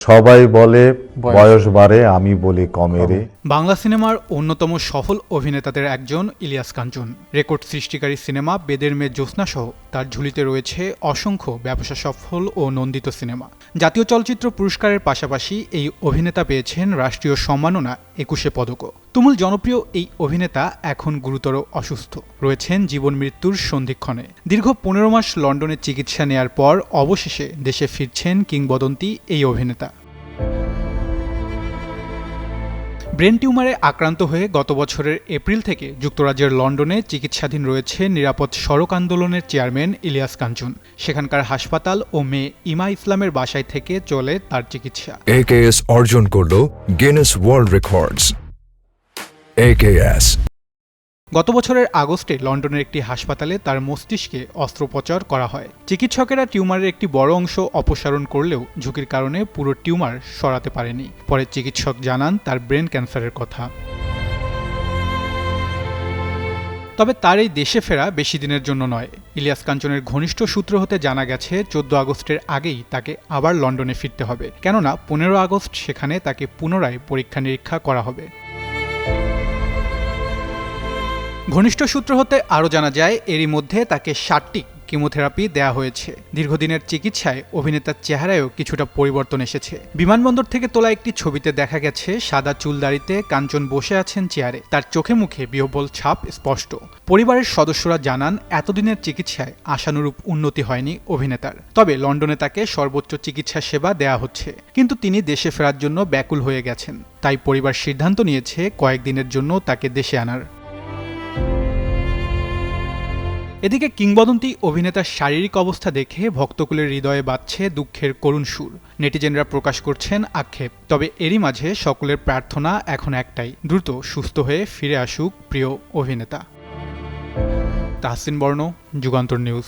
সবাই বলে বয়স বাড়ে, আমি বলি কমে রে। বাংলা সিনেমার অন্যতম সফল অভিনেতাদের একজন ইলিয়াস কাঞ্চন। রেকর্ড সৃষ্টিকারী সিনেমা বেদের মেয়ে জ্যোৎস্না সহ তার ঝুলিতে রয়েছে অসংখ্য ব্যবসা সফল ও নন্দিত সিনেমা। জাতীয় চলচ্চিত্র পুরস্কারের পাশাপাশি এই অভিনেতা পেয়েছেন রাষ্ট্রীয় সম্মাননা ২১ পদকও। তুমুল জনপ্রিয় এই অভিনেতা এখন গুরুতর অসুস্থ রয়েছেন জীবন মৃত্যুর সন্ধিক্ষণে। দীর্ঘ ১৫ মাস লন্ডনে চিকিৎসা নেয়ার পর অবশেষে দেশে ফিরছেন কিংবদন্তি এই অভিনেতা। ব্রেন টিউমারে আক্রান্ত হয়ে গত বছরের এপ্রিল থেকে যুক্তরাজ্যের লন্ডনে চিকিৎসাধীন রয়েছে নিরাপদ সড়ক আন্দোলনের চেয়ারম্যান ইলিয়াস কাঞ্চন। সেখানকার হাসপাতাল ও মেয়ে ইমা ইসলামের বাসায় থেকে চলে তার চিকিৎসা। AKS অর্জন করল গিনেস ওয়ার্ল্ড রেকর্ডস। AKS গত বছরের আগস্টে লন্ডনের একটি হাসপাতালে তার মস্তিষ্কে অস্ত্রোপচার করা হয়। চিকিৎসকেরা টিউমারের একটি বড় অংশ অপসারণ করলেও ঝুঁকির কারণে পুরো টিউমার সরাতে পারেনি। পরে চিকিৎসক জানান তার ব্রেন ক্যান্সারের কথা। তবে তার এই দেশে ফেরা বেশি দিনের জন্য নয়। ইলিয়াস কাঞ্চনের ঘনিষ্ঠ সূত্র হতে জানা গেছে ১৪ আগস্টের আগেই তাকে আবার লন্ডনে ফিরতে হবে, কেননা ১৫ আগস্ট সেখানে তাকে পুনরায় পরীক্ষা নিরীক্ষা করা হবে। ঘনিষ্ঠ সূত্র হতে আরও জানা যায় এরই মধ্যে তাকে ৭টি কিমোথেরাপি দেয়া হয়েছে। দীর্ঘদিনের চিকিৎসায় অভিনেতার চেহারায়ও কিছুটা পরিবর্তন এসেছে। বিমানবন্দর থেকে তোলা একটি ছবিতে দেখা গেছে সাদা চুলদাড়িতে কাঞ্চন বসে আছেন চেয়ারে, তার চোখে মুখে বিহ্বল ছাপ স্পষ্ট। পরিবারের সদস্যরা জানান এতদিনের চিকিৎসায় আশানুরূপ উন্নতি হয়নি অভিনেতার। তবে লন্ডনে তাকে সর্বোচ্চ চিকিৎসা সেবা দেয়া হচ্ছে, কিন্তু তিনি দেশে ফেরার জন্য ব্যাকুল হয়ে গেছেন। তাই পরিবার সিদ্ধান্ত নিয়েছে কয়েকদিনের জন্য তাকে দেশে আনার। এদিকে কিংবদন্তি অভিনেতার শারীরিক অবস্থা দেখে ভক্তকুলের হৃদয়ে বাজছে দুঃখের করুণ সুর। নেটিজেনরা প্রকাশ করছেন আক্ষেপ। তবে এরই মাঝে সকলের প্রার্থনা এখন একটাই, দ্রুত সুস্থ হয়ে ফিরে আসুক প্রিয় অভিনেতা। তাহসিন বর্ণ, যুগান্তর নিউজ।